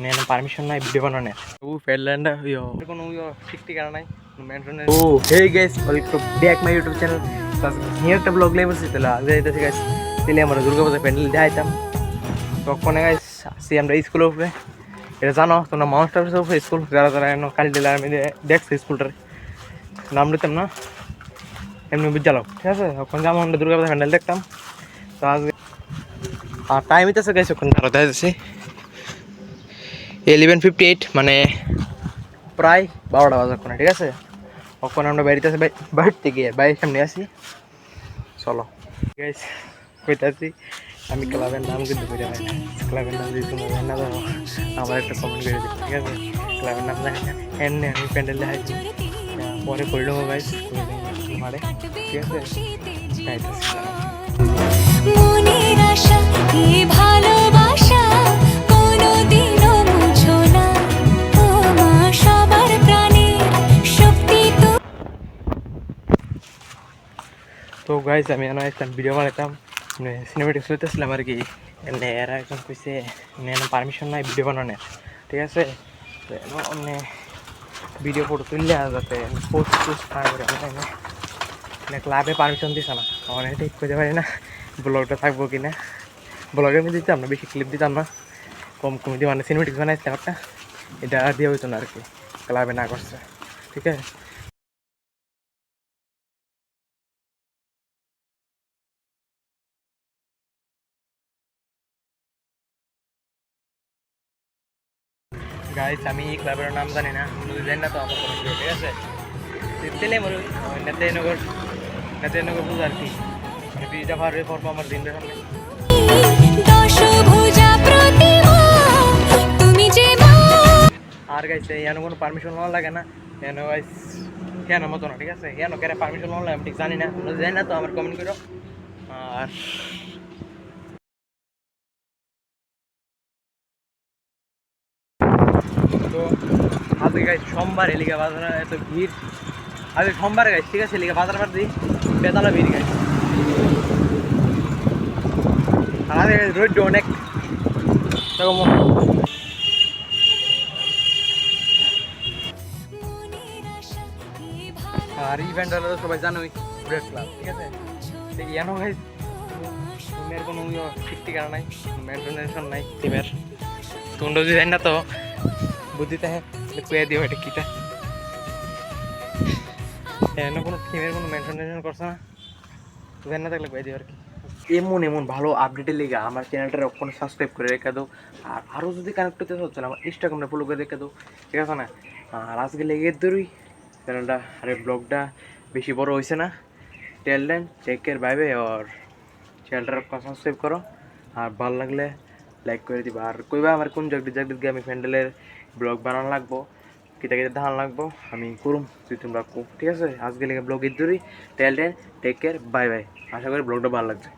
నేను పర్మిషన్ নাই వీడియో बनाने वो फेडलैंड यो কোনো ঠিক ঠিকানা নাই মেনটেনেন্স ও hey guys welcome back my YouTube channel new একটা ব্লগ লেই বসে তাহলে আজ যাইতেছি গাইস তাহলে আমরা দুর্গাপূজা প্যান্ডেল দেখাইতাম তখন গাইস আসি আমরা স্কুলের উপরে এটা জানো তোমরা মনস্টার উপরে স্কুল যারা যারা কালী ডিলার আমি দেখছি স্কুলটার নাম দিতাম না এমনি বিদ্যালয় ঠিক আছে ওখানে যেমন আমরা দুর্গাপূজা প্যান্ডেল দেখতাম তো আজ আর টাইম হইতেছে গাইস ওখানে আরো দেখাইতেছি 11:58 মানে প্রায় 12টা বাজার কোনা ঠিক আছে ওখানে আমরা বাইরে থেকে বাইরের সামনে আসি চলো গাইস কইতাছি আমি ক্লাবের নাম কিন্তু বলে হয় না ক্লাবের নাম যদি তোমরা জানা দাও আমার একটা কমেন্ট করে দিও ঠিক আছে ক্লাবের নাম জানি না এমনি আমি প্যান্ডেল দেখাইছি পরে করে নেবো গাইস মারে ঠিক আছে গাইতেছি মনের আশা কি ভালোবাসা কোনোদিনও মুছো না ও মা সবার প্রাণের শক্তি তো গাইস আমি একটা ভিডিও বানাইতাম সিনেমেটিক্স হইতেছিলাম আর কি এমনি এরা একজন কইছে এনে পারমিশন নাই ভিডিও বানানোর ঠিক আছে তো এমনি ভিডিও ফটো তুললে যাতে পোস্ট পোস্ট না করে মানে ক্লাবে পারমিশন দিছে না আমার ঠিক করতে পারি না ব্লগটা থাকবো কি না ব্লগের মধ্যে দিতাম না বেশি ক্লিপ দিতাম না কম কমিটি মানে সিনেমেটিক্স বানাইছে একটা এটা দিয়ে হইতো না আর কি ক্লাবে না করছে ঠিক আছে গাইস আমি ক্লাবের নাম জানি না যদি জানি না তো আমার কোনো ঠিক আছে তেলে মরু নেতানগর পূজা আর কি মানে বিজা ভার ফর্ম আমার দিন সামনে দশভুজা প্রতিমা তুমি যে মা আর গাইস এখানে কোনো পারমিশন নেওয়া লাগে না এখানে গাইস কেন মতো না ঠিক আছে এখানে কেন পারমিশন নেওয়া লাগে আমি ঠিক জানি না যদি জানি না তো আমার কমেন্ট করো আর তো আজকে গাইস সোমবার এলিগা বাজার এত ভিড় আজকে সোমবার গাইস ঠিক আছে এলিগা বাজার দিই বেতালা ভিড় গাইস আর আজকে রোড অনেক আর ইভেন্ট হলো সবাই জানোই ব্রেড ক্লাব ঠিক আছে ইয়ানো গাইস টিমের কোনো ঠিক ঠিকানা নাই মেনটেনেন্স নাই টিমের তোমরা যদি জানি না তো বুদ্ধিতে হ্যাঁ কুয়ে দিও এটা কিটা এমন কোনো টিমের কোনো মেনটেনেন্স করছে না জানি না থাকলে কুয়ে দিও আর কি এমন ভালো আপডেটের লেগে আমার চ্যানেলটা ওখানে সাবস্ক্রাইব করে রেখে দাও আর আরও যদি কানেক্ট করতে হচ্ছে না আমার ইনস্টাগ্রামটা ফলো করে রেখে দাও ঠিক আছে না আর আজকে লেগে ধরুই চ্যানেলটা আরে ব্লগটা বেশি বড় হয়েছে না till then take care bye bye আর চ্যানেলটা সাবস্ক্রাইব করো আর ভালো লাগলে লাইক করে দিবা আর কইবা আমার কোন জায়গায় গিয়ে আমি প্যান্ডেলের ব্লগ বানানো লাগবো কিতা ধান লাগবো আমি করুম তুই তোমরা ঠিক আছে আজকে লেগে ব্লগ ধরি till then take care bye bye আশা করি ব্লগটা ভালো লাগছে